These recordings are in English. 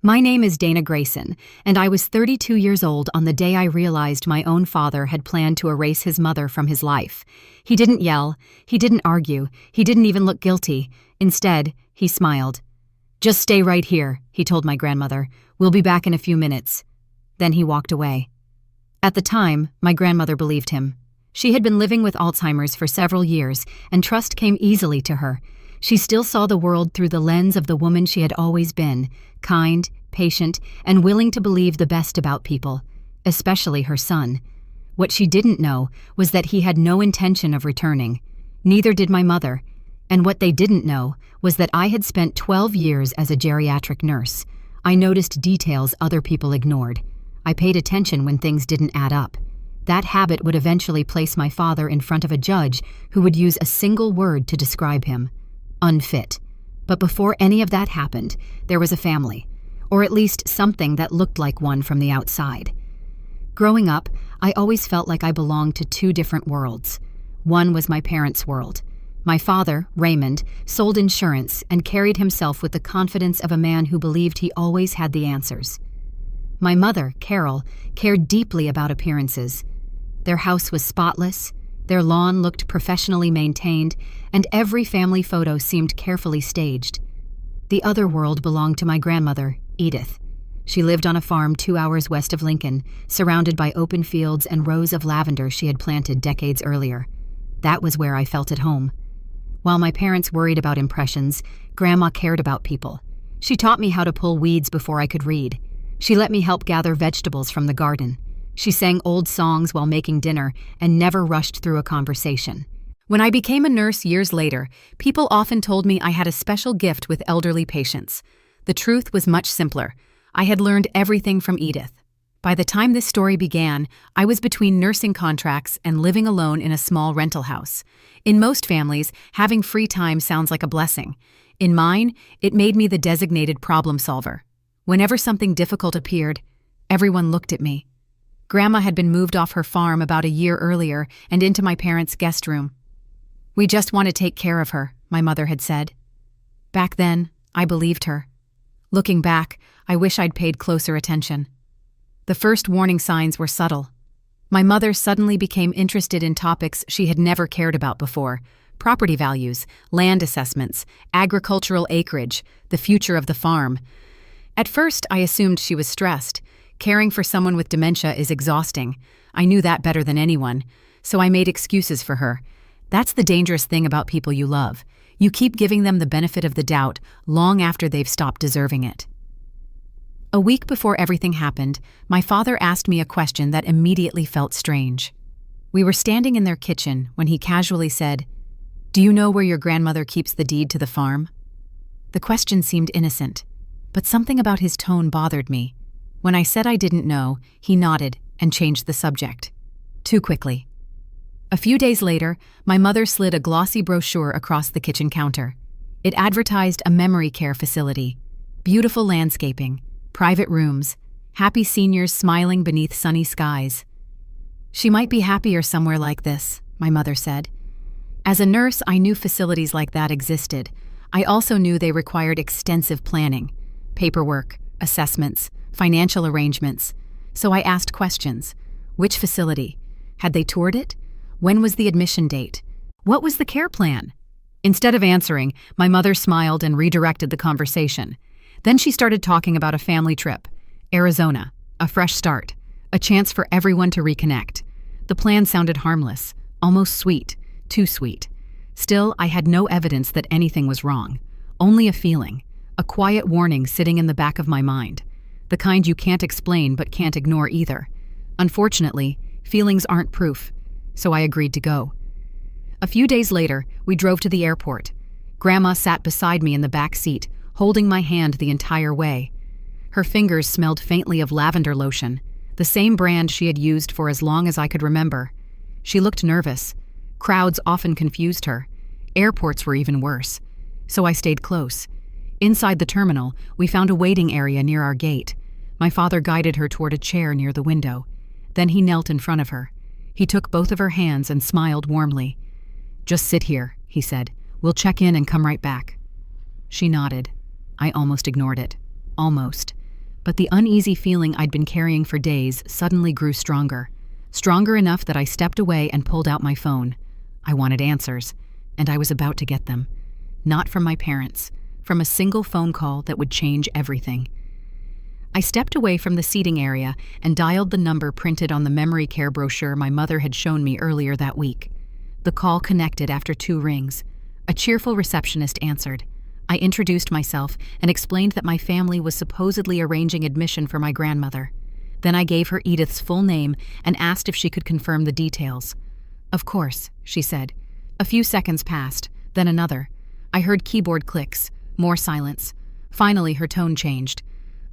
My name is Dana Grayson, and I was 32 years old on the day I realized my own father had planned to erase his mother from his life. He didn't yell, he didn't argue, he didn't even look guilty. Instead, he smiled. "Just stay right here," he told my grandmother. "We'll be back in a few minutes." Then he walked away. At the time, my grandmother believed him. She had been living with Alzheimer's for several years, and trust came easily to her. She still saw the world through the lens of the woman she had always been, kind, patient, and willing to believe the best about people, especially her son. What she didn't know was that he had no intention of returning. Neither did my mother. And what they didn't know was that I had spent 12 years as a geriatric nurse. I noticed details other people ignored. I paid attention when things didn't add up. That habit would eventually place my father in front of a judge who would use a single word to describe him: unfit. But before any of that happened, there was a family, or at least something that looked like one from the outside. Growing up, I always felt like I belonged to two different worlds. One was my parents' world. My father, Raymond, sold insurance and carried himself with the confidence of a man who believed he always had the answers. My mother, Carol, cared deeply about appearances. Their house was spotless, their lawn looked professionally maintained, and every family photo seemed carefully staged. The other world belonged to my grandmother, Edith. She lived on a farm 2 hours west of Lincoln, surrounded by open fields and rows of lavender she had planted decades earlier. That was where I felt at home. While my parents worried about impressions, Grandma cared about people. She taught me how to pull weeds before I could read. She let me help gather vegetables from the garden. She sang old songs while making dinner and never rushed through a conversation. When I became a nurse years later, people often told me I had a special gift with elderly patients. The truth was much simpler. I had learned everything from Edith. By the time this story began, I was between nursing contracts and living alone in a small rental house. In most families, having free time sounds like a blessing. In mine, it made me the designated problem solver. Whenever something difficult appeared, everyone looked at me. Grandma had been moved off her farm about a year earlier and into my parents' guest room. "We just want to take care of her," my mother had said. Back then, I believed her. Looking back, I wish I'd paid closer attention. The first warning signs were subtle. My mother suddenly became interested in topics she had never cared about before: property values, land assessments, agricultural acreage, the future of the farm. At first, I assumed she was stressed. Caring for someone with dementia is exhausting. I knew that better than anyone, so I made excuses for her. That's the dangerous thing about people you love. You keep giving them the benefit of the doubt long after they've stopped deserving it. A week before everything happened, my father asked me a question that immediately felt strange. We were standing in their kitchen when he casually said, "Do you know where your grandmother keeps the deed to the farm?" The question seemed innocent, but something about his tone bothered me. When I said I didn't know, he nodded and changed the subject. Too quickly. A few days later, my mother slid a glossy brochure across the kitchen counter. It advertised a memory care facility, beautiful landscaping, private rooms, happy seniors smiling beneath sunny skies. "She might be happier somewhere like this," my mother said. As a nurse, I knew facilities like that existed. I also knew they required extensive planning, paperwork, assessments, financial arrangements. So I asked questions. Which facility? Had they toured it? When was the admission date? What was the care plan? Instead of answering, my mother smiled and redirected the conversation. Then she started talking about a family trip. Arizona, a fresh start, a chance for everyone to reconnect. The plan sounded harmless, almost sweet, too sweet. Still, I had no evidence that anything was wrong. Only a feeling, a quiet warning sitting in the back of my mind. The kind you can't explain but can't ignore either. Unfortunately, feelings aren't proof, so I agreed to go. A few days later, we drove to the airport. Grandma sat beside me in the back seat, holding my hand the entire way. Her fingers smelled faintly of lavender lotion, the same brand she had used for as long as I could remember. She looked nervous. Crowds often confused her. Airports were even worse. So I stayed close. Inside the terminal, we found a waiting area near our gate. My father guided her toward a chair near the window. Then he knelt in front of her. He took both of her hands and smiled warmly. "Just sit here," he said. "We'll check in and come right back." She nodded. I almost ignored it. Almost. but the uneasy feeling I'd been carrying for days suddenly grew stronger. Stronger enough that I stepped away and pulled out my phone. I wanted answers, and I was about to get them. Not from my parents, from a single phone call that would change everything. I stepped away from the seating area and dialed the number printed on the memory care brochure my mother had shown me earlier that week. The call connected after 2 rings. A cheerful receptionist answered. I introduced myself and explained that my family was supposedly arranging admission for my grandmother. Then I gave her Edith's full name and asked if she could confirm the details. "Of course," she said. A few seconds passed, then another. I heard keyboard clicks, more silence. Finally, her tone changed.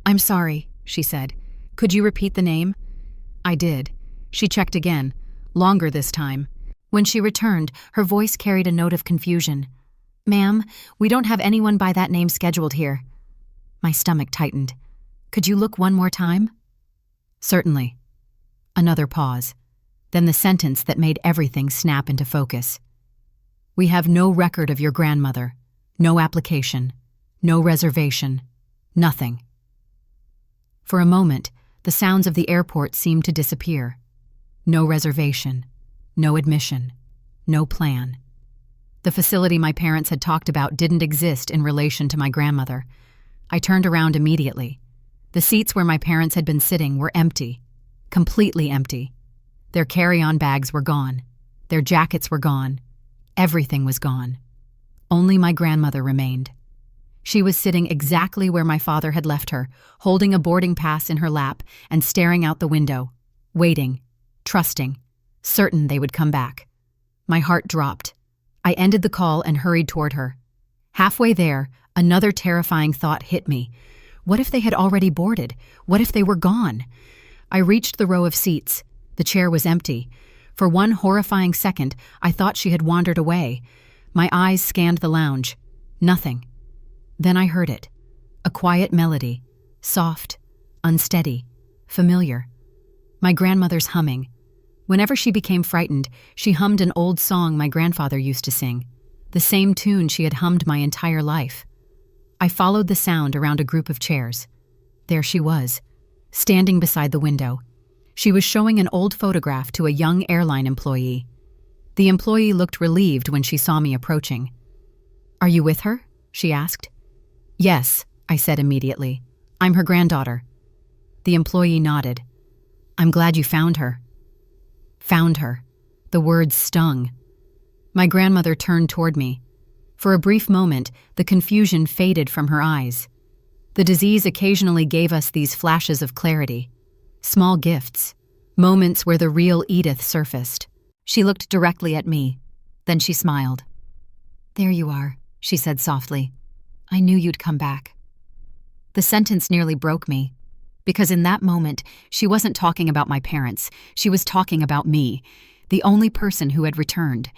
"I'm sorry," she said. "Could you repeat the name?" I did. She checked again, longer this time. When she returned, her voice carried a note of confusion. "Ma'am, we don't have anyone by that name scheduled here." My stomach tightened. "Could you look one more time?" "Certainly." Another pause. Then the sentence that made everything snap into focus. "We have no record of your grandmother. No application. No reservation. Nothing." For a moment, the sounds of the airport seemed to disappear. No reservation. No admission. No plan. The facility my parents had talked about didn't exist in relation to my grandmother. I turned around immediately. The seats where my parents had been sitting were empty. Completely empty. Their carry-on bags were gone. Their jackets were gone. Everything was gone. Only my grandmother remained. She was sitting exactly where my father had left her, holding a boarding pass in her lap and staring out the window, waiting, trusting, certain they would come back. My heart dropped. I ended the call and hurried toward her. Halfway there, another terrifying thought hit me. What if they had already boarded? What if they were gone? I reached the row of seats. The chair was empty. For one horrifying second, I thought she had wandered away. My eyes scanned the lounge. Nothing. Then I heard it. A quiet melody. Soft, unsteady, familiar. My grandmother's humming. Whenever she became frightened, she hummed an old song my grandfather used to sing. The same tune she had hummed my entire life. I followed the sound around a group of chairs. There she was, standing beside the window. She was showing an old photograph to a young airline employee. The employee looked relieved when she saw me approaching. "Are you with her?" she asked. "Yes," I said immediately. "I'm her granddaughter." The employee nodded. "I'm glad you found her." Found her. The words stung. My grandmother turned toward me. For a brief moment, the confusion faded from her eyes. The disease occasionally gave us these flashes of clarity. Small gifts. Moments where the real Edith surfaced. She looked directly at me. Then she smiled. "There you are," she said softly. "I knew you'd come back." The sentence nearly broke me. Because in that moment, she wasn't talking about my parents. She was talking about me, the only person who had returned.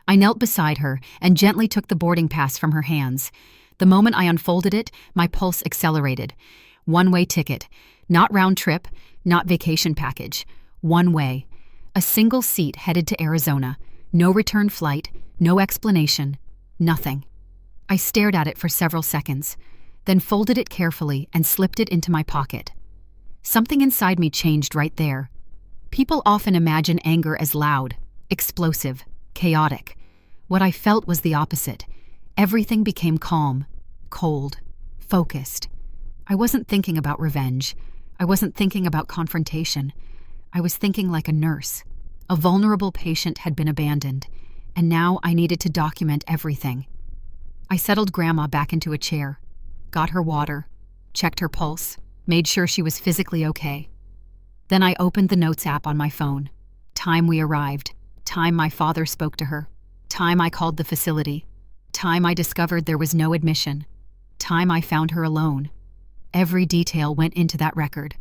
I knelt beside her and gently took the boarding pass from her hands. The moment I unfolded it, my pulse accelerated. One-way ticket. Not round trip, not vacation package. One way. A single seat headed to Arizona. No return flight, no explanation, nothing. I stared at it for several seconds, then folded it carefully and slipped it into my pocket. Something inside me changed right there. People often imagine anger as loud, explosive, chaotic. What I felt was the opposite. Everything became calm, cold, focused. I wasn't thinking about revenge. I wasn't thinking about confrontation. I was thinking like a nurse. A vulnerable patient had been abandoned, and now I needed to document everything. I settled Grandma back into a chair, got her water, checked her pulse, made sure she was physically okay. Then I opened the notes app on my phone. Time we arrived, time my father spoke to her, time I called the facility, time I discovered there was no admission, time I found her alone. Every detail went into that record.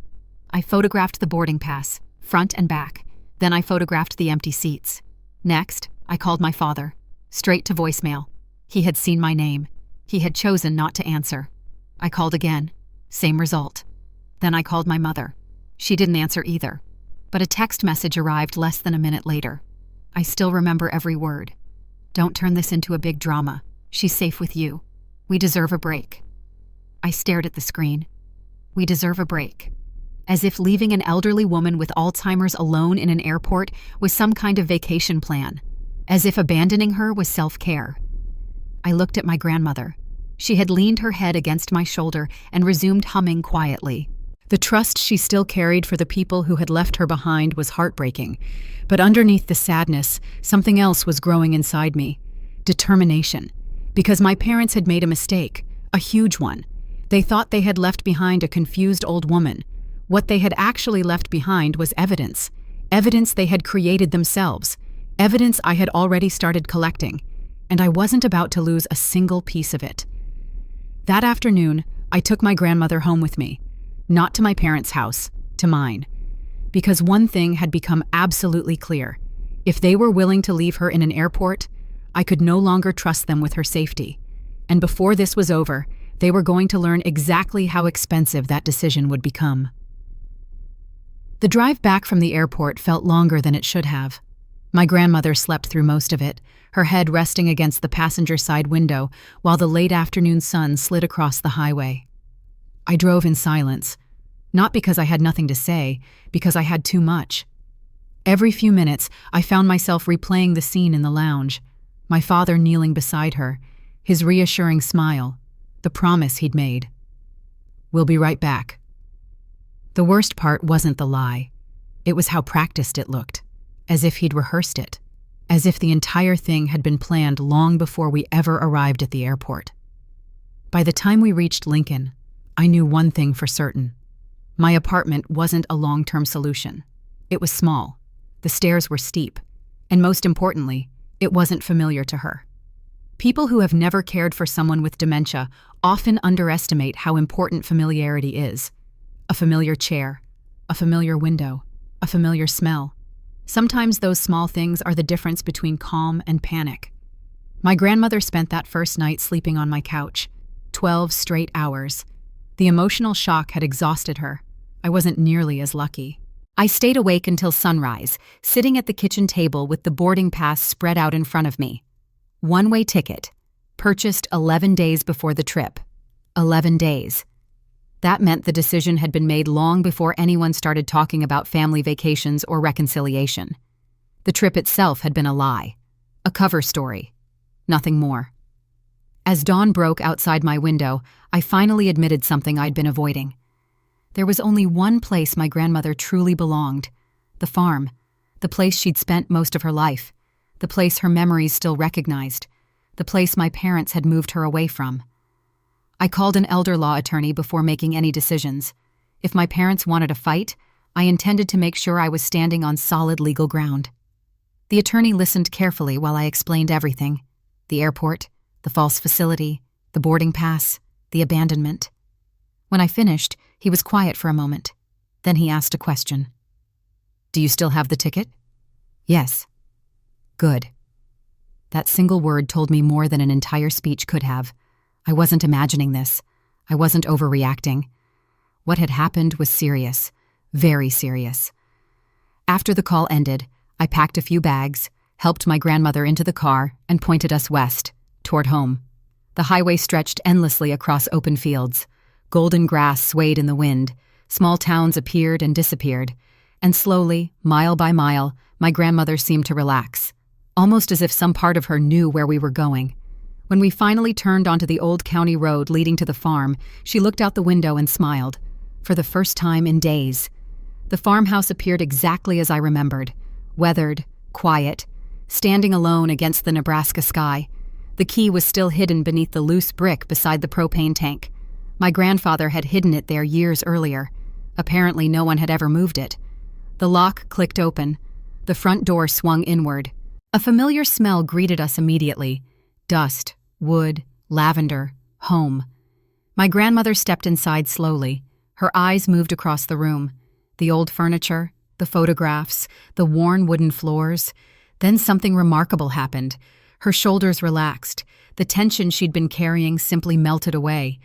I photographed the boarding pass, front and back. Then I photographed the empty seats. Next, I called my father, straight to voicemail. He had seen my name. He had chosen not to answer. I called again. Same result. Then I called my mother. She didn't answer either. But a text message arrived less than a minute later. I still remember every word. "Don't turn this into a big drama. She's safe with you. We deserve a break." I stared at the screen. We deserve a break. As if leaving an elderly woman with Alzheimer's alone in an airport was some kind of vacation plan. As if abandoning her was self-care. I looked at my grandmother. She had leaned her head against my shoulder and resumed humming quietly. The trust she still carried for the people who had left her behind was heartbreaking. But underneath the sadness, something else was growing inside me. Determination. Because my parents had made a mistake, a huge one. They thought they had left behind a confused old woman. What they had actually left behind was evidence. Evidence they had created themselves. Evidence I had already started collecting. And I wasn't about to lose a single piece of it. That afternoon, I took my grandmother home with me. Not to my parents' house, to mine. Because one thing had become absolutely clear. If they were willing to leave her in an airport, I could no longer trust them with her safety. And before this was over, they were going to learn exactly how expensive that decision would become. The drive back from the airport felt longer than it should have. My grandmother slept through most of it, her head resting against the passenger side window while the late afternoon sun slid across the highway. I drove in silence, not because I had nothing to say, because I had too much. Every few minutes, I found myself replaying the scene in the lounge, my father kneeling beside her, his reassuring smile, the promise he'd made. "We'll be right back." The worst part wasn't the lie. It was how practiced it looked, as if he'd rehearsed it, as if the entire thing had been planned long before we ever arrived at the airport. By the time we reached Lincoln, I knew one thing for certain. My apartment wasn't a long-term solution. It was small, the stairs were steep, and most importantly, it wasn't familiar to her. People who have never cared for someone with dementia often underestimate how important familiarity is. A familiar chair, a familiar window, a familiar smell. Sometimes those small things are the difference between calm and panic. My grandmother spent that first night sleeping on my couch, 12 straight hours. The emotional shock had exhausted her. I wasn't nearly as lucky. I stayed awake until sunrise, sitting at the kitchen table with the boarding pass spread out in front of me. One-way ticket, purchased 11 days before the trip. 11 days. That meant the decision had been made long before anyone started talking about family vacations or reconciliation. The trip itself had been a lie, a cover story, nothing more. As dawn broke outside my window, I finally admitted something I'd been avoiding. There was only one place my grandmother truly belonged, the farm, the place she'd spent most of her life, the place her memories still recognized, the place my parents had moved her away from. I called an elder law attorney before making any decisions. If my parents wanted a fight, I intended to make sure I was standing on solid legal ground. The attorney listened carefully while I explained everything: the airport, the false facility, the boarding pass, the abandonment. When I finished, he was quiet for a moment. Then he asked a question. "Do you still have the ticket?" "Yes." "Good." That single word told me more than an entire speech could have. I wasn't imagining this. I wasn't overreacting. What had happened was serious, very serious. After the call ended, I packed a few bags, helped my grandmother into the car, and pointed us west, toward home. The highway stretched endlessly across open fields. Golden grass swayed in the wind. Small towns appeared and disappeared. And slowly, mile by mile, my grandmother seemed to relax, almost as if some part of her knew where we were going. When we finally turned onto the old county road leading to the farm, she looked out the window and smiled, for the first time in days. The farmhouse appeared exactly as I remembered, weathered, quiet, standing alone against the Nebraska sky. The key was still hidden beneath the loose brick beside the propane tank. My grandfather had hidden it there years earlier. Apparently no one had ever moved it. The lock clicked open. The front door swung inward. A familiar smell greeted us immediately. Dust, wood, lavender, home. My grandmother stepped inside slowly. Her eyes moved across the room. The old furniture, the photographs, the worn wooden floors. Then something remarkable happened. Her shoulders relaxed. The tension she'd been carrying simply melted away.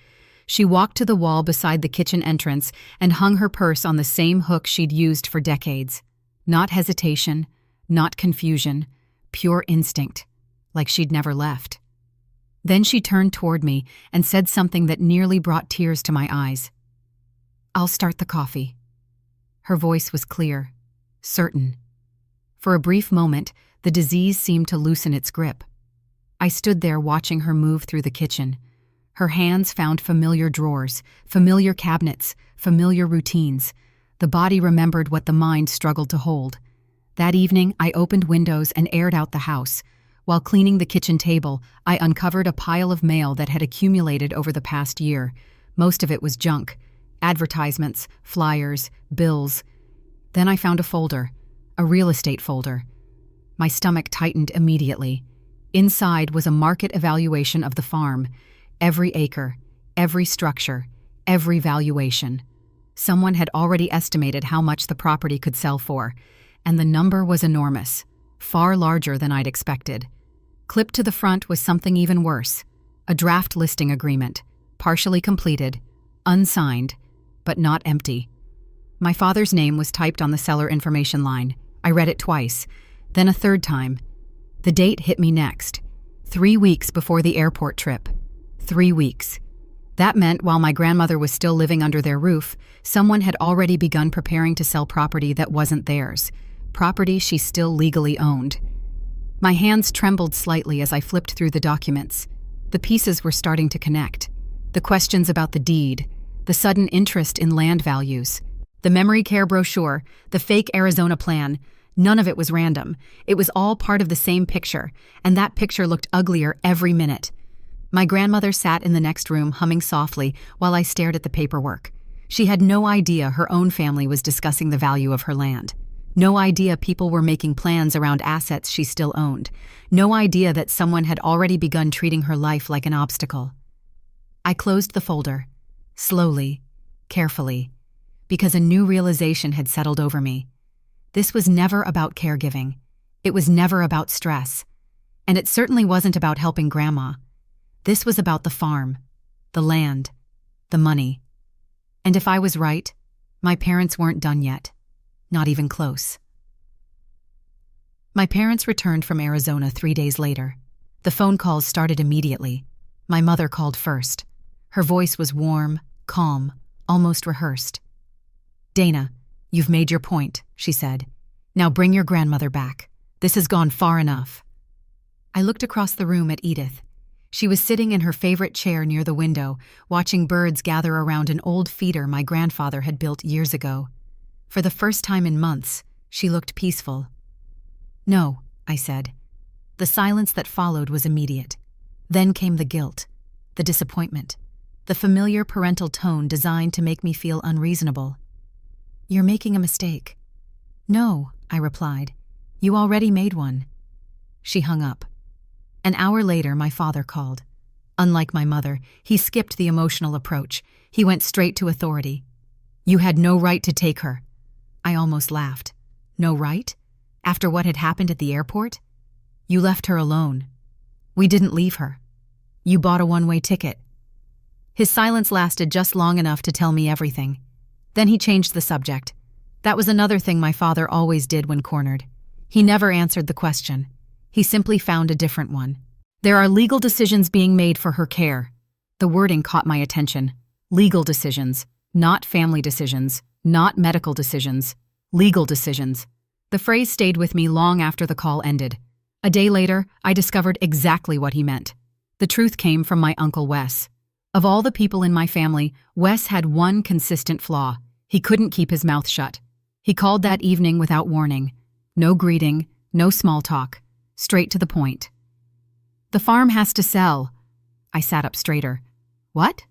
She walked to the wall beside the kitchen entrance and hung her purse on the same hook she'd used for decades. Not hesitation, not confusion, pure instinct, like she'd never left. Then she turned toward me and said something that nearly brought tears to my eyes. I'll start the coffee. Her voice was clear, certain. For a brief moment, the disease seemed to loosen its grip. I stood there watching her move through the kitchen. Her hands found familiar drawers, familiar cabinets, familiar routines. The body remembered what the mind struggled to hold. That evening, I opened windows and aired out the house. While cleaning the kitchen table, I uncovered a pile of mail that had accumulated over the past year. Most of it was junk. Advertisements, flyers, bills. Then I found a folder, a real estate folder. My stomach tightened immediately. Inside was a market evaluation of the farm. Every acre, every structure, every valuation. Someone had already estimated how much the property could sell for, and the number was enormous, far larger than I'd expected. Clipped to the front was something even worse, a draft listing agreement, partially completed, unsigned, but not empty. My father's name was typed on the seller information line. I read it twice, then a third time. The date hit me next, 3 weeks before the airport trip. 3 weeks. That meant while my grandmother was still living under their roof, someone had already begun preparing to sell property that wasn't theirs, property she still legally owned. My hands trembled slightly as I flipped through the documents. The pieces were starting to connect. The questions about the deed, the sudden interest in land values, the memory care brochure, the fake Arizona plan. None of it was random. It was all part of the same picture, and that picture looked uglier every minute. My grandmother sat in the next room humming softly while I stared at the paperwork. She had no idea her own family was discussing the value of her land. No idea people were making plans around assets she still owned. No idea that someone had already begun treating her life like an obstacle. I closed the folder, slowly, carefully, because a new realization had settled over me. This was never about caregiving. It was never about stress. And it certainly wasn't about helping Grandma. This was about the farm, the land, the money. And if I was right, my parents weren't done yet. Not even close. My parents returned from Arizona 3 days later. The phone calls started immediately. My mother called first. Her voice was warm, calm, almost rehearsed. "Dana, you've made your point," she said. "Now bring your grandmother back. This has gone far enough." I looked across the room at Edith. She was sitting in her favorite chair near the window, watching birds gather around an old feeder my grandfather had built years ago. For the first time in months, she looked peaceful. "No," I said. The silence that followed was immediate. Then came the guilt, the disappointment, the familiar parental tone designed to make me feel unreasonable. "You're making a mistake." "No," I replied. "You already made one." She hung up. An hour later, my father called. Unlike my mother, he skipped the emotional approach. He went straight to authority. "You had no right to take her." I almost laughed. "No right? After what had happened at the airport? You left her alone. We didn't leave her. You bought a one-way ticket." His silence lasted just long enough to tell me everything. Then he changed the subject. That was another thing my father always did when cornered. He never answered the question. He simply found a different one. "There are legal decisions being made for her care." The wording caught my attention. Legal decisions, not family decisions, not medical decisions. Legal decisions. The phrase stayed with me long after the call ended. A day later, I discovered exactly what he meant. The truth came from my Uncle Wes. Of all the people in my family, Wes had one consistent flaw. He couldn't keep his mouth shut. He called that evening without warning. No greeting, no small talk. Straight to the point. "The farm has to sell." I sat up straighter. "What?"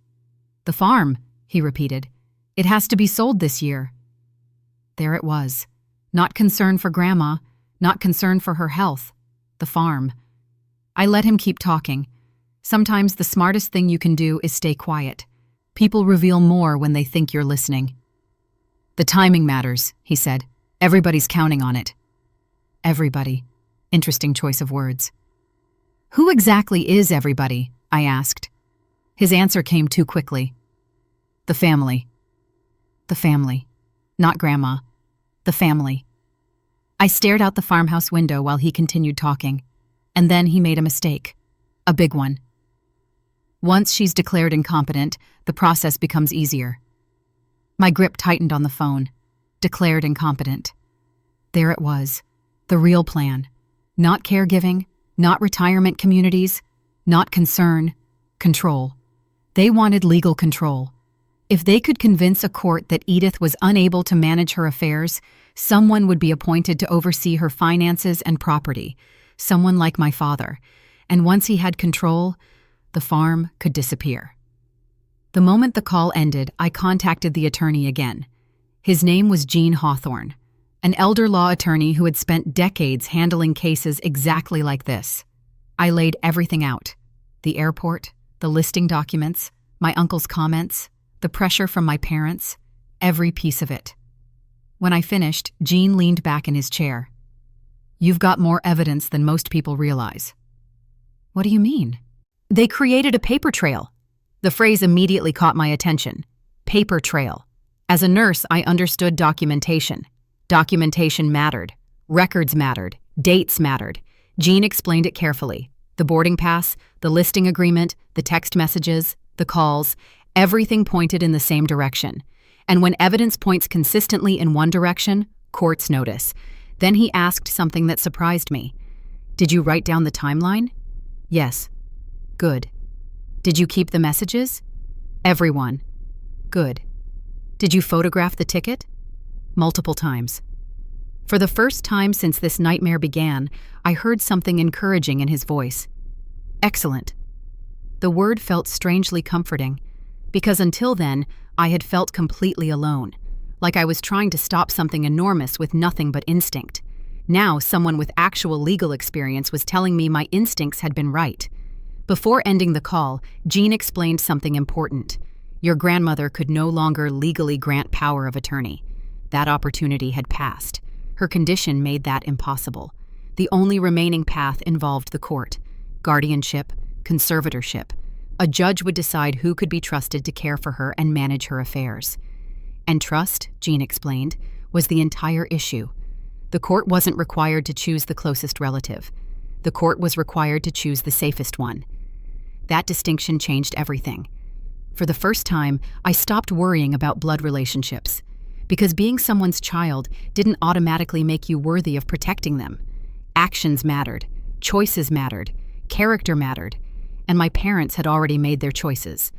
"The farm," he repeated. "It has to be sold this year." There it was. Not concern for Grandma, not concern for her health. The farm. I let him keep talking. Sometimes the smartest thing you can do is stay quiet. People reveal more when they think you're listening. "The timing matters," he said. "Everybody's counting on it." Everybody. Interesting choice of words. "Who exactly is everybody?" I asked. His answer came too quickly. "The family." The family. Not Grandma. The family. I stared out the farmhouse window while he continued talking. And then he made a mistake. A big one. Once she's declared incompetent, the process becomes easier. My grip tightened on the phone. Declared incompetent. There it was. The real plan. Not caregiving, not retirement communities, not concern, control. They wanted legal control. If they could convince a court that Edith was unable to manage her affairs, someone would be appointed to oversee her finances and property, someone like my father. And once he had control, the farm could disappear. The moment the call ended, I contacted the attorney again. His name was Gene Hawthorne, an elder law attorney who had spent decades handling cases exactly like this. I laid everything out. The airport, the listing documents, my uncle's comments, the pressure from my parents, every piece of it. When I finished, Gene leaned back in his chair. "You've got more evidence than most people realize." "What do you mean?" "They created a paper trail." The phrase immediately caught my attention. Paper trail. As a nurse, I understood documentation. Documentation mattered. Records mattered. Dates mattered. Gene explained it carefully. The boarding pass, the listing agreement, the text messages, the calls, everything pointed in the same direction. And when evidence points consistently in one direction, courts notice. Then he asked something that surprised me. "Did you write down the timeline?" "Yes." "Good." "Did you keep the messages?" "Everyone." "Good." "Did you photograph the ticket?" "Multiple times." For the first time since this nightmare began, I heard something encouraging in his voice. "Excellent." The word felt strangely comforting, because until then, I had felt completely alone, like I was trying to stop something enormous with nothing but instinct. Now, someone with actual legal experience was telling me my instincts had been right. Before ending the call, Gene explained something important. Your grandmother could no longer legally grant power of attorney. That opportunity had passed. Her condition made that impossible. The only remaining path involved the court. Guardianship, conservatorship. A judge would decide who could be trusted to care for her and manage her affairs. And trust, Gene explained, was the entire issue. The court wasn't required to choose the closest relative. The court was required to choose the safest one. That distinction changed everything. For the first time, I stopped worrying about blood relationships, because being someone's child didn't automatically make you worthy of protecting them. Actions mattered, choices mattered, character mattered, and my parents had already made their choices.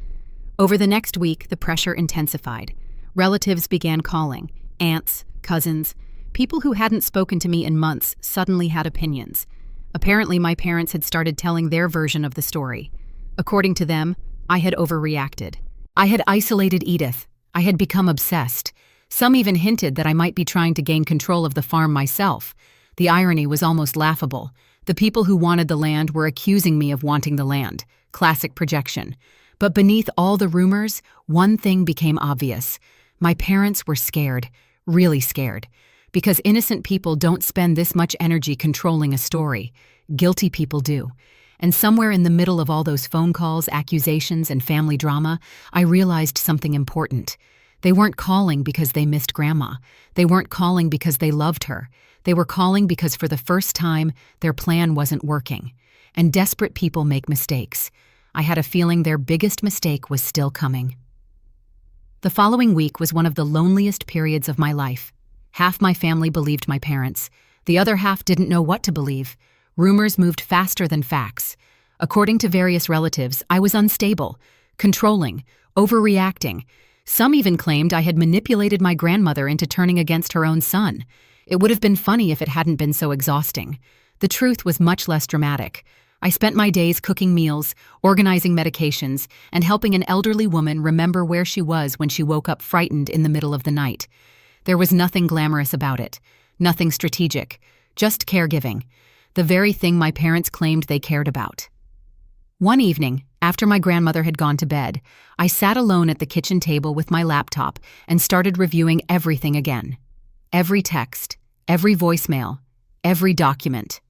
Over the next week, the pressure intensified. Relatives began calling. Aunts, cousins, people who hadn't spoken to me in months suddenly had opinions. Apparently, my parents had started telling their version of the story. According to them, I had overreacted. I had isolated Edith. I had become obsessed. Some even hinted that I might be trying to gain control of the farm myself. The irony was almost laughable. The people who wanted the land were accusing me of wanting the land. Classic projection. But beneath all the rumors, one thing became obvious. My parents were scared, really scared. Because innocent people don't spend this much energy controlling a story. Guilty people do. And somewhere in the middle of all those phone calls, accusations, and family drama, I realized something important. They weren't calling because they missed Grandma. They weren't calling because they loved her. They were calling because for the first time, their plan wasn't working. And desperate people make mistakes. I had a feeling their biggest mistake was still coming. The following week was one of the loneliest periods of my life. Half my family believed my parents. The other half didn't know what to believe. Rumors moved faster than facts. According to various relatives, I was unstable, controlling, overreacting. Some even claimed I had manipulated my grandmother into turning against her own son. It would have been funny if it hadn't been so exhausting. The truth was much less dramatic. I spent my days cooking meals, organizing medications, and helping an elderly woman remember where she was when she woke up frightened in the middle of the night. There was nothing glamorous about it, nothing strategic, just caregiving, the very thing my parents claimed they cared about. One evening, after my grandmother had gone to bed, I sat alone at the kitchen table with my laptop and started reviewing everything again. Every text, every voicemail, every document.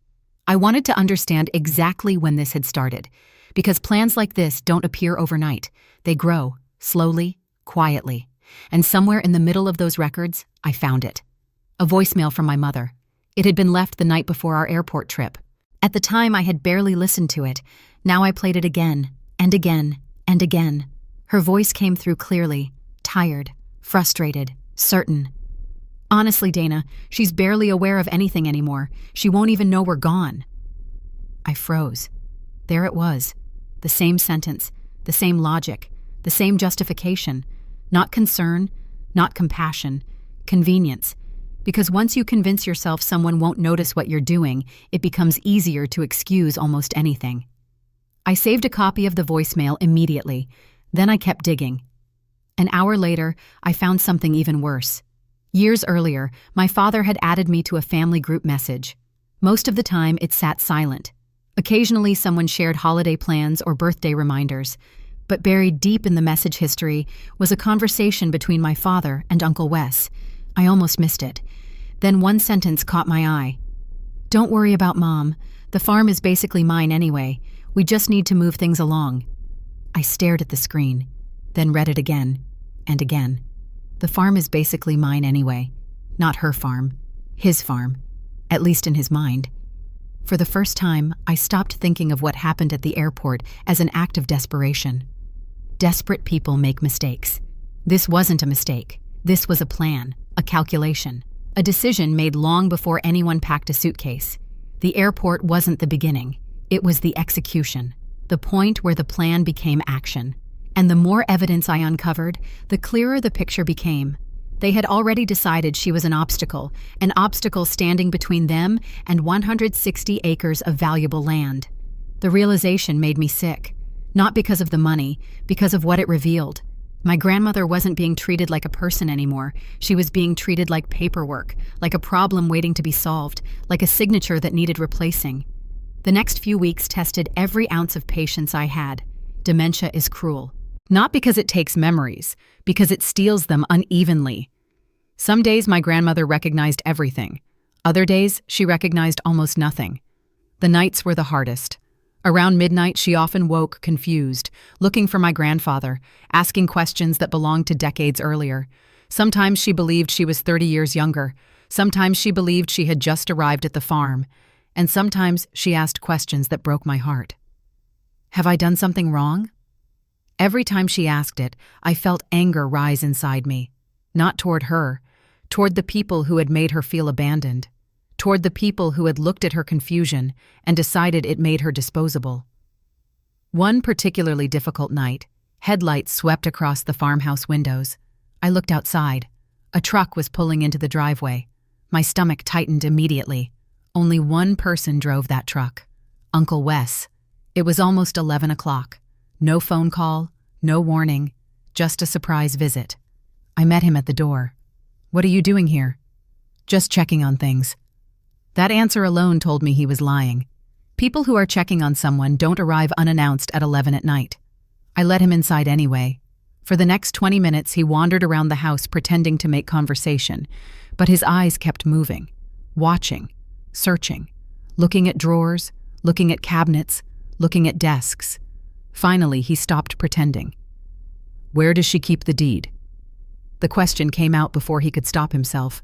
I wanted to understand exactly when this had started, because plans like this don't appear overnight. They grow, slowly, quietly. And somewhere in the middle of those records, I found it. A voicemail from my mother. It had been left the night before our airport trip. At the time, I had barely listened to it. Now I played it again, and again, and again. Her voice came through clearly, tired, Frustrated. Certain. Honestly, Dana, she's barely aware of anything anymore. She won't even know we're gone. I froze. There it was. The same sentence, the same logic, the same justification. Not concern, not compassion, convenience. Because once you convince yourself someone won't notice what you're doing, it becomes easier to excuse almost anything. I saved a copy of the voicemail immediately. Then I kept digging. An hour later, I found something even worse. Years earlier, my father had added me to a family group message. Most of the time, it sat silent. Occasionally, someone shared holiday plans or birthday reminders. But buried deep in the message history was a conversation between my father and Uncle Wes. I almost missed it. Then one sentence caught my eye. "Don't worry about Mom. The farm is basically mine anyway. We just need to move things along." I stared at the screen, then read it again and again. The farm is basically mine anyway. Not her farm. His farm. At least in his mind. For the first time, I stopped thinking of what happened at the airport as an act of desperation. Desperate people make mistakes. This wasn't a mistake. This was a plan, a calculation, a decision made long before anyone packed a suitcase. The airport wasn't the beginning. It was the execution, the point where the plan became action. And the more evidence I uncovered, the clearer the picture became. They had already decided she was an obstacle standing between them and 160 acres of valuable land. The realization made me sick, not because of the money, because of what it revealed. My grandmother wasn't being treated like a person anymore. She was being treated like paperwork, like a problem waiting to be solved, like a signature that needed replacing. The next few weeks tested every ounce of patience I had. Dementia is cruel. Not because it takes memories, because it steals them unevenly. Some days my grandmother recognized everything. Other days, she recognized almost nothing. The nights were the hardest. Around midnight, she often woke confused, looking for my grandfather, asking questions that belonged to decades earlier. Sometimes she believed she was 30 years younger. Sometimes she believed she had just arrived at the farm. And sometimes she asked questions that broke my heart. Have I done something wrong? Every time she asked it, I felt anger rise inside me. Not toward her, toward the people who had made her feel abandoned, toward the people who had looked at her confusion and decided it made her disposable. One particularly difficult night, headlights swept across the farmhouse windows. I looked outside. A truck was pulling into the driveway. My stomach tightened immediately. Only one person drove that truck. Uncle Wes. It was almost 11 o'clock. No phone call, no warning, just a surprise visit. I met him at the door. "What are you doing here?" "Just checking on things." That answer alone told me he was lying. People who are checking on someone don't arrive unannounced at 11 at night. I let him inside anyway. For the next 20 minutes, he wandered around the house pretending to make conversation, but his eyes kept moving, watching, searching, looking at drawers, looking at cabinets, looking at desks. Finally, he stopped pretending. "Where does she keep the deed?" The question came out before he could stop himself.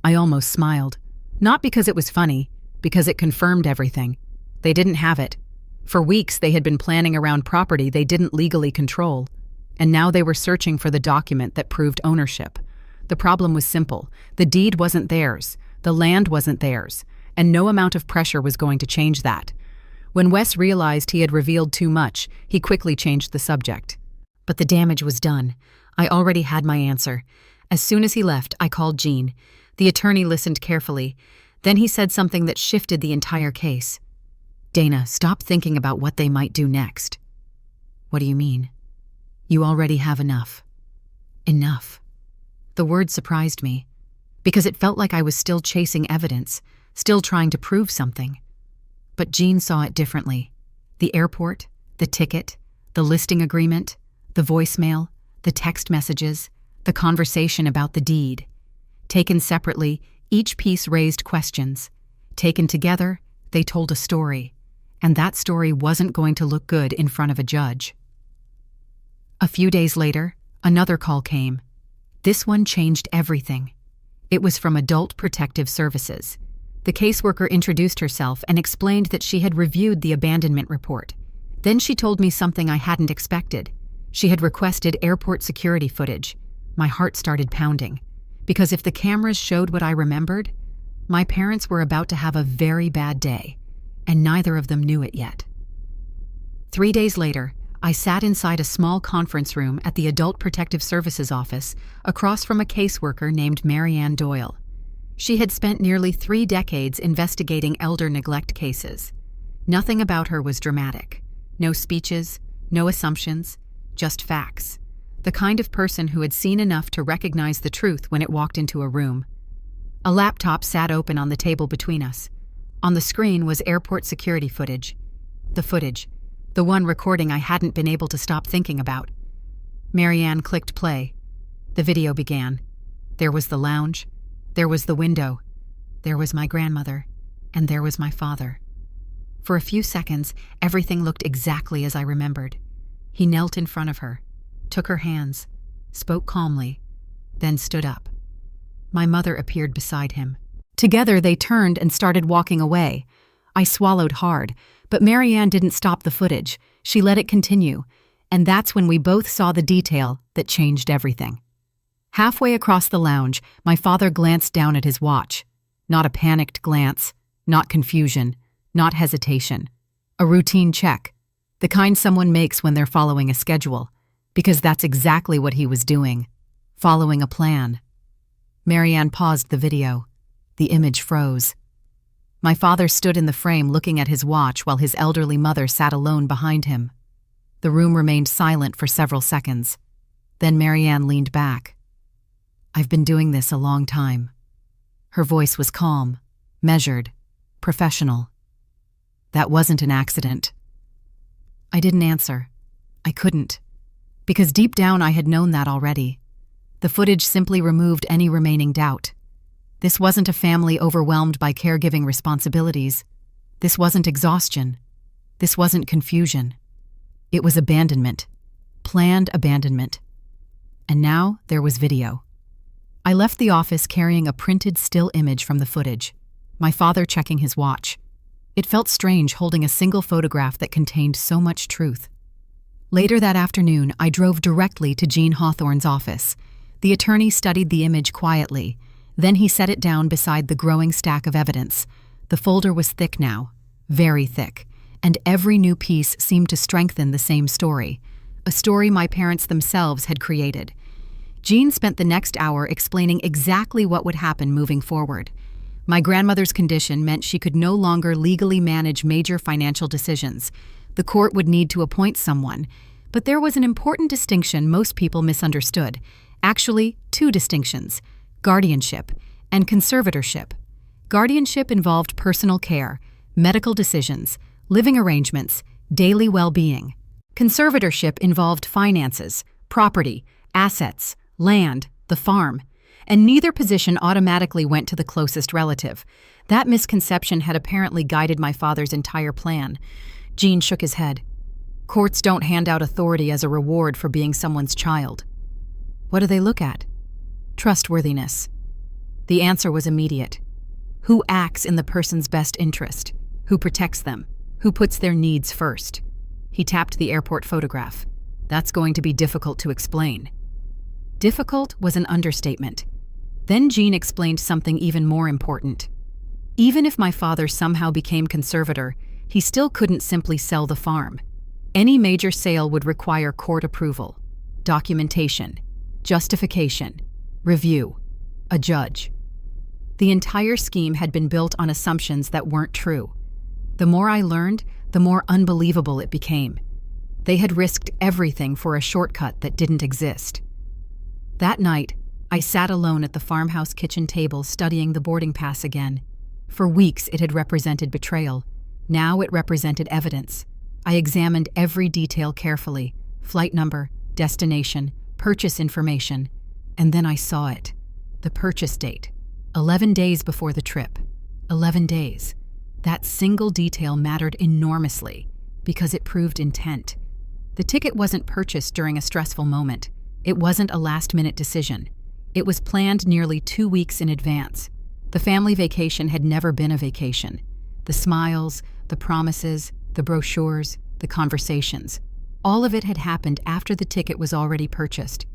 I almost smiled. Not because it was funny, because it confirmed everything. They didn't have it. For weeks, they had been planning around property they didn't legally control. And now they were searching for the document that proved ownership. The problem was simple. The deed wasn't theirs. The land wasn't theirs. And no amount of pressure was going to change that. When Wes realized he had revealed too much, he quickly changed the subject. But the damage was done. I already had my answer. As soon as he left, I called Jean. The attorney listened carefully. Then he said something that shifted the entire case. "Dana, stop thinking about what they might do next." "What do you mean?" "You already have enough." Enough. The word surprised me, because it felt like I was still chasing evidence, still trying to prove something. But Jean saw it differently. The airport, the ticket, the listing agreement, the voicemail, the text messages, the conversation about the deed. Taken separately, each piece raised questions. Taken together, they told a story. And that story wasn't going to look good in front of a judge. A few days later, another call came. This one changed everything. It was from Adult Protective Services. The caseworker introduced herself and explained that she had reviewed the abandonment report. Then she told me something I hadn't expected. She had requested airport security footage. My heart started pounding, because if the cameras showed what I remembered, my parents were about to have a very bad day, and neither of them knew it yet. 3 days later, I sat inside a small conference room at the Adult Protective Services office across from a caseworker named Marianne Doyle. She had spent nearly 3 decades investigating elder neglect cases. Nothing about her was dramatic. No speeches, no assumptions, just facts. The kind of person who had seen enough to recognize the truth when it walked into a room. A laptop sat open on the table between us. On the screen was airport security footage. The one recording I hadn't been able to stop thinking about. Marianne clicked play. The video began. There was the lounge. There was the window. There was my grandmother. And there was my father. For a few seconds, everything looked exactly as I remembered. He knelt in front of her, took her hands, spoke calmly, then stood up. My mother appeared beside him. Together they turned and started walking away. I swallowed hard, but Marianne didn't stop the footage. She let it continue, and that's when we both saw the detail that changed everything. Halfway across the lounge, my father glanced down at his watch. Not a panicked glance, not confusion, not hesitation. A routine check, the kind someone makes when they're following a schedule, because that's exactly what he was doing, following a plan. Marianne paused the video. The image froze. My father stood in the frame looking at his watch while his elderly mother sat alone behind him. The room remained silent for several seconds. Then Marianne leaned back. "I've been doing this a long time." Her voice was calm, measured, professional. "That wasn't an accident." I didn't answer. I couldn't. Because deep down I had known that already. The footage simply removed any remaining doubt. This wasn't a family overwhelmed by caregiving responsibilities. This wasn't exhaustion. This wasn't confusion. It was abandonment. Planned abandonment. And now there was video. I left the office carrying a printed still image from the footage. My father checking his watch. It felt strange holding a single photograph that contained so much truth. Later that afternoon, I drove directly to Jean Hawthorne's office. The attorney studied the image quietly. Then he set it down beside the growing stack of evidence. The folder was thick now, very thick, and every new piece seemed to strengthen the same story, a story my parents themselves had created. Jean spent the next hour explaining exactly what would happen moving forward. My grandmother's condition meant she could no longer legally manage major financial decisions. The court would need to appoint someone, but there was an important distinction most people misunderstood. Actually, 2 distinctions: guardianship and conservatorship. Guardianship involved personal care, medical decisions, living arrangements, daily well-being. Conservatorship involved finances, property, assets, land, the farm, and neither position automatically went to the closest relative. That misconception had apparently guided my father's entire plan. Jean shook his head. Courts don't hand out authority as a reward for being someone's child. What do they look at? Trustworthiness. The answer was immediate. Who acts in the person's best interest? Who protects them? Who puts their needs first? He tapped the airport photograph. That's going to be difficult to explain. Difficult was an understatement. Then Jean explained something even more important. Even if my father somehow became conservator, he still couldn't simply sell the farm. Any major sale would require court approval, documentation, justification, review, a judge. The entire scheme had been built on assumptions that weren't true. The more I learned, the more unbelievable it became. They had risked everything for a shortcut that didn't exist. That night, I sat alone at the farmhouse kitchen table studying the boarding pass again. For weeks it had represented betrayal. Now it represented evidence. I examined every detail carefully: flight number, destination, purchase information. And then I saw it. The purchase date. 11 days before the trip. 11 days. That single detail mattered enormously because it proved intent. The ticket wasn't purchased during a stressful moment. It wasn't a last-minute decision. It was planned nearly 2 weeks in advance. The family vacation had never been a vacation. The smiles, the promises, the brochures, the conversations. All of it had happened after the ticket was already purchased.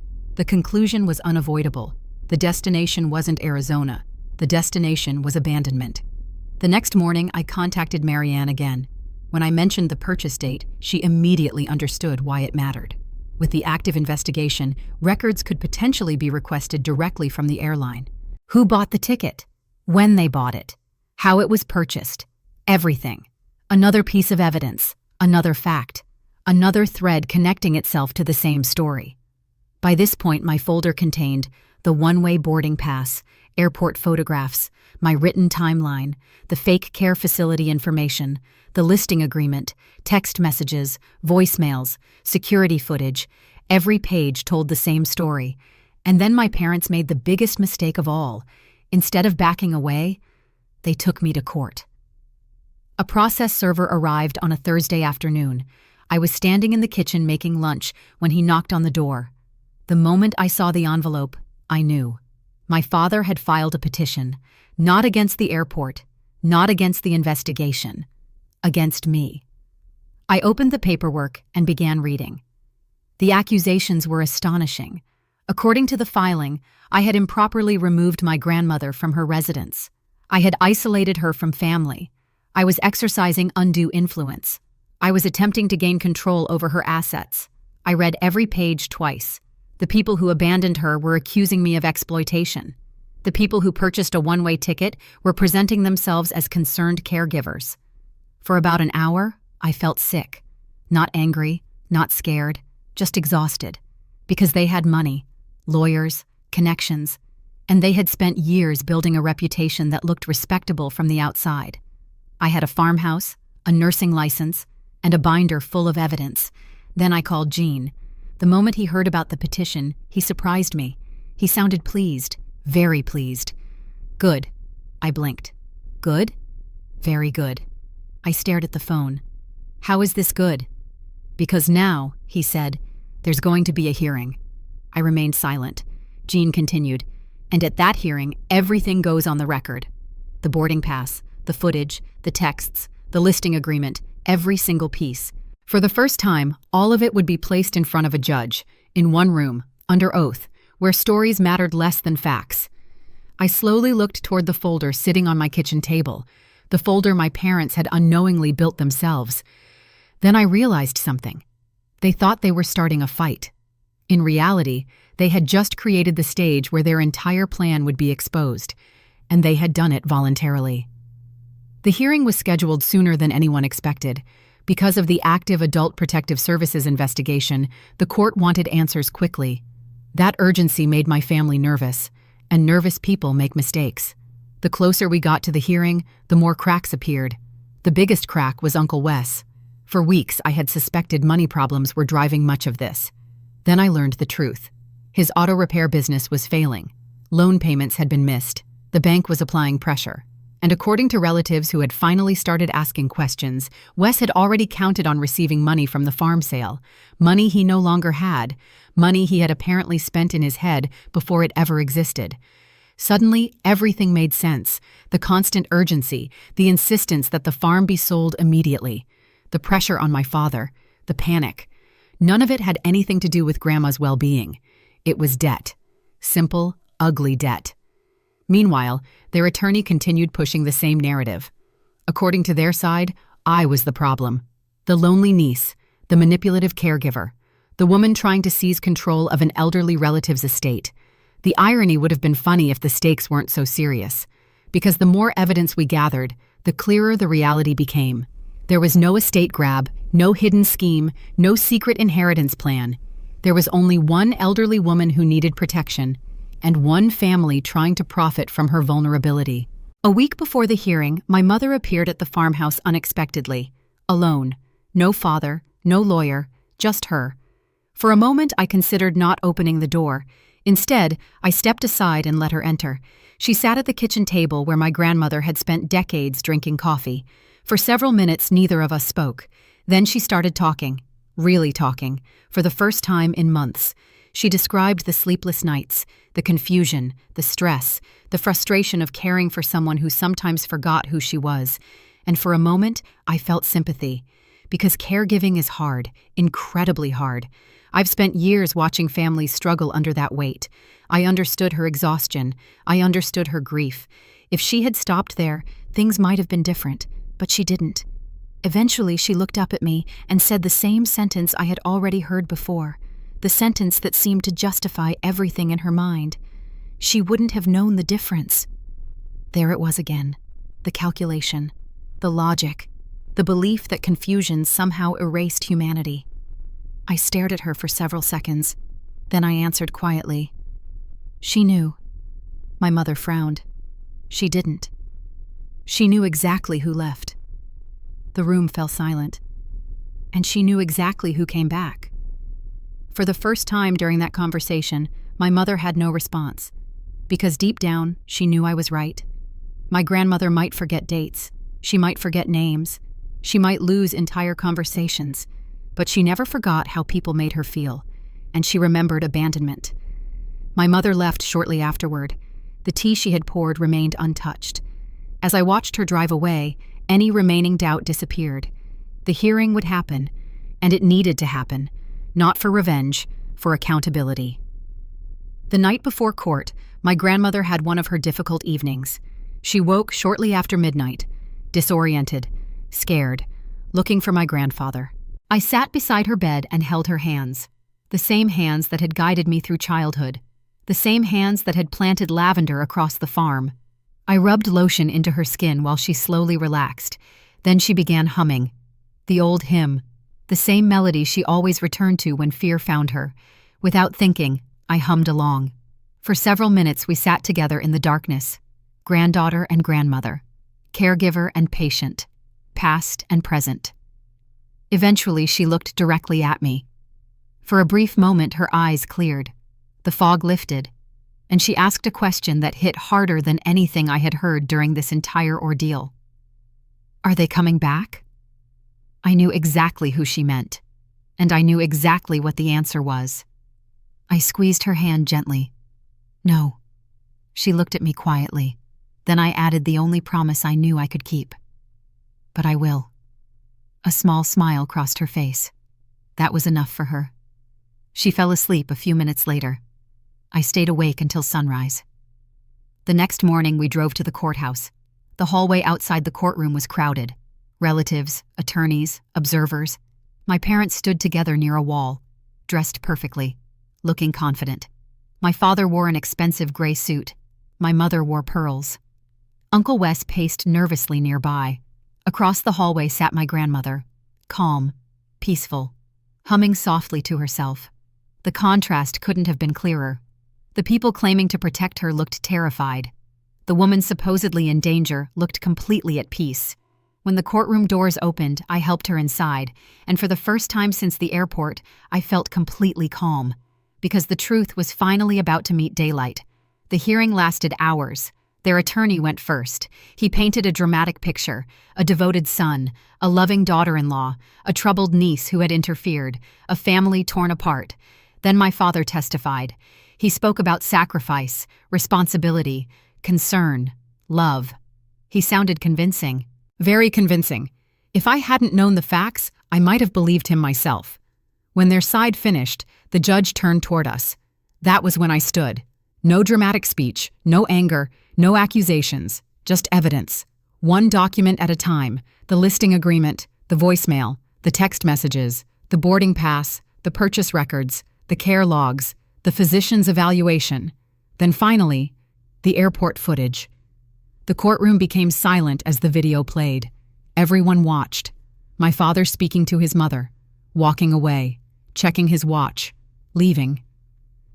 The conclusion was unavoidable. The destination wasn't Arizona. The destination was abandonment. The next morning, I contacted Marianne again. When I mentioned the purchase date, she immediately understood why it mattered. With the active investigation, records could potentially be requested directly from the airline. Who bought the ticket? When they bought it? How it was purchased? Everything. Another piece of evidence. Another fact. Another thread connecting itself to the same story. By this point, my folder contained the one-way boarding pass, airport photographs, my written timeline, the fake care facility information, the listing agreement, text messages, voicemails, security footage. Every page told the same story. And then my parents made the biggest mistake of all. Instead of backing away, they took me to court. A process server arrived on a Thursday afternoon. I was standing in the kitchen making lunch when he knocked on the door. The moment I saw the envelope, I knew. My father had filed a petition, not against the airport, not against the investigation, against me. I opened the paperwork and began reading. The accusations were astonishing. According to the filing, I had improperly removed my grandmother from her residence. I had isolated her from family. I was exercising undue influence. I was attempting to gain control over her assets. I read every page twice. The people who abandoned her were accusing me of exploitation. The people who purchased a one-way ticket were presenting themselves as concerned caregivers. For about an hour, I felt sick. Not angry, not scared, just exhausted. Because they had money, lawyers, connections, and they had spent years building a reputation that looked respectable from the outside. I had a farmhouse, a nursing license, and a binder full of evidence. Then I called Gene. The moment he heard about the petition, he surprised me. He sounded pleased, very pleased. Good. I blinked. Good? Very good. I stared at the phone. How is this good? Because now, he said, there's going to be a hearing. I remained silent. Gene continued, and at that hearing, everything goes on the record. The boarding pass, the footage, the texts, the listing agreement, every single piece. For the first time, all of it would be placed in front of a judge, in one room, under oath, where stories mattered less than facts. I slowly looked toward the folder sitting on my kitchen table, the folder my parents had unknowingly built themselves. Then I realized something. They thought they were starting a fight. In reality, they had just created the stage where their entire plan would be exposed, and they had done it voluntarily. The hearing was scheduled sooner than anyone expected. Because of the active Adult Protective Services investigation, the court wanted answers quickly. That urgency made my family nervous, and nervous people make mistakes. The closer we got to the hearing, the more cracks appeared. The biggest crack was Uncle Wes. For weeks, I had suspected money problems were driving much of this. Then I learned the truth. His auto repair business was failing. Loan payments had been missed. The bank was applying pressure. And according to relatives who had finally started asking questions, Wes had already counted on receiving money from the farm sale, money he no longer had, money he had apparently spent in his head before it ever existed. Suddenly, everything made sense. The constant urgency, the insistence that the farm be sold immediately, the pressure on my father, the panic. None of it had anything to do with Grandma's well-being. It was debt. Simple, ugly debt. Meanwhile, their attorney continued pushing the same narrative. According to their side, I was the problem. The lonely niece, the manipulative caregiver, the woman trying to seize control of an elderly relative's estate. The irony would have been funny if the stakes weren't so serious. Because the more evidence we gathered, the clearer the reality became. There was no estate grab, no hidden scheme, no secret inheritance plan. There was only one elderly woman who needed protection, and one family trying to profit from her vulnerability. A week before the hearing, my mother appeared at the farmhouse unexpectedly, alone. No father, no lawyer, just her. For a moment, I considered not opening the door. Instead, I stepped aside and let her enter. She sat at the kitchen table where my grandmother had spent decades drinking coffee. For several minutes, neither of us spoke. Then she started talking, really talking, for the first time in months. She described the sleepless nights, the confusion, the stress, the frustration of caring for someone who sometimes forgot who she was. And for a moment, I felt sympathy. because caregiving is hard, incredibly hard. I've spent years watching families struggle under that weight. I understood her exhaustion. I understood her grief. If she had stopped there, things might have been different, but she didn't. Eventually, she looked up at me and said the same sentence I had already heard before, the sentence that seemed to justify everything in her mind. She wouldn't have known the difference. There it was again, the calculation, the logic, the belief that confusion somehow erased humanity. I stared at her for several seconds. Then I answered quietly. She knew. My mother frowned. She didn't. She knew exactly who left. The room fell silent. And she knew exactly who came back. For the first time during that conversation, my mother had no response. Because deep down, she knew I was right. My grandmother might forget dates. She might forget names. She might lose entire conversations. But she never forgot how people made her feel. And she remembered abandonment. My mother left shortly afterward. The tea she had poured remained untouched. As I watched her drive away, any remaining doubt disappeared. The hearing would happen, and it needed to happen. Not for revenge, for accountability. The night before court, my grandmother had one of her difficult evenings. She woke shortly after midnight, disoriented, scared, looking for my grandfather. I sat beside her bed and held her hands, the same hands that had guided me through childhood, the same hands that had planted lavender across the farm. I rubbed lotion into her skin while she slowly relaxed. Then she began humming, the old hymn, the same melody she always returned to when fear found her. Without thinking, I hummed along. For several minutes we sat together in the darkness, granddaughter and grandmother, caregiver and patient, past and present. Eventually she looked directly at me. For a brief moment her eyes cleared, the fog lifted, and she asked a question that hit harder than anything I had heard during this entire ordeal. Are they coming back? I knew exactly who she meant, and I knew exactly what the answer was. I squeezed her hand gently. No. She looked at me quietly. Then I added the only promise I knew I could keep. But I will. A small smile crossed her face. That was enough for her. She fell asleep a few minutes later. I stayed awake until sunrise. The next morning we drove to the courthouse. The hallway outside the courtroom was crowded. Relatives, attorneys, observers. My parents stood together near a wall, dressed perfectly, looking confident. My father wore an expensive gray suit. My mother wore pearls. Uncle Wes paced nervously nearby. Across the hallway sat my grandmother, calm, peaceful, humming softly to herself. The contrast couldn't have been clearer. The people claiming to protect her looked terrified. The woman supposedly in danger looked completely at peace. When the courtroom doors opened, I helped her inside, and for the first time since the airport, I felt completely calm. Because the truth was finally about to meet daylight. The hearing lasted hours. Their attorney went first. He painted a dramatic picture, a devoted son, a loving daughter-in-law, a troubled niece who had interfered, a family torn apart. Then my father testified. He spoke about sacrifice, responsibility, concern, love. He sounded convincing. Very convincing. If I hadn't known the facts, I might have believed him myself. When their side finished, the judge turned toward us. That was when I stood. No dramatic speech, no anger, no accusations, just evidence. One document at a time, the listing agreement, the voicemail, the text messages, the boarding pass, the purchase records, the care logs, the physician's evaluation. Then finally, the airport footage. The courtroom became silent as the video played. Everyone watched. My father speaking to his mother, walking away, checking his watch, leaving.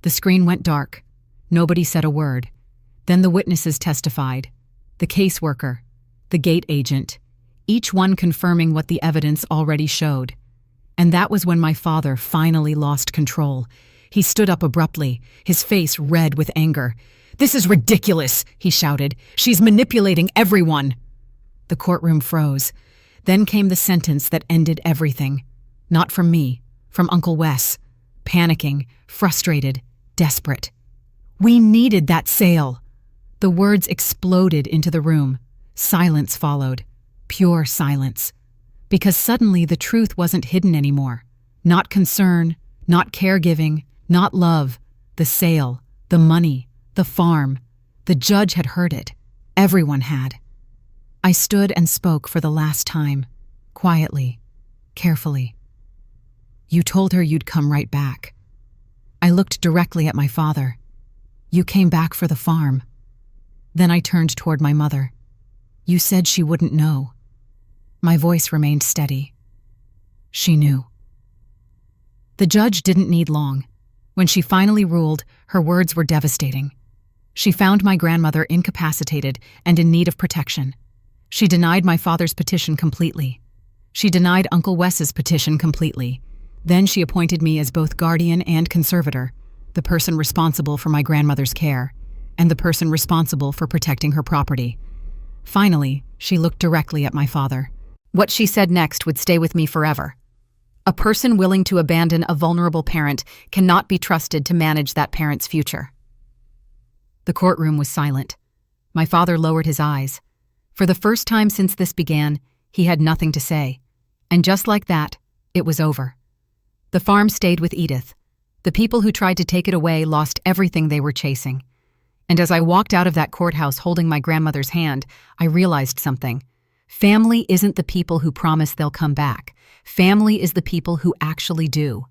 The screen went dark. Nobody said a word. Then the witnesses testified. The caseworker, the gate agent, each one confirming what the evidence already showed. And that was when my father finally lost control. He stood up abruptly, his face red with anger. "This is ridiculous," he shouted. "She's manipulating everyone." The courtroom froze. Then came the sentence that ended everything. Not from me, from Uncle Wes. Panicking, frustrated, desperate. "We needed that sale." The words exploded into the room. Silence followed. Pure silence. Because suddenly the truth wasn't hidden anymore. Not concern, not caregiving, not love. The sale, the money, the farm. The judge had heard it. Everyone had. I stood and spoke for the last time, quietly, carefully. You told her you'd come right back. I looked directly at my father. You came back for the farm. Then I turned toward my mother. You said she wouldn't know. My voice remained steady. She knew. The judge didn't need long. When she finally ruled, her words were devastating. She found my grandmother incapacitated and in need of protection. She denied my father's petition completely. She denied Uncle Wes's petition completely. Then she appointed me as both guardian and conservator, the person responsible for my grandmother's care, and the person responsible for protecting her property. Finally, she looked directly at my father. What she said next would stay with me forever. A person willing to abandon a vulnerable parent cannot be trusted to manage that parent's future. The courtroom was silent. My father lowered his eyes. For the first time since this began, he had nothing to say. And just like that, it was over. The farm stayed with Edith. The people who tried to take it away lost everything they were chasing. And as I walked out of that courthouse holding my grandmother's hand, I realized something. Family isn't the people who promise they'll come back. Family is the people who actually do.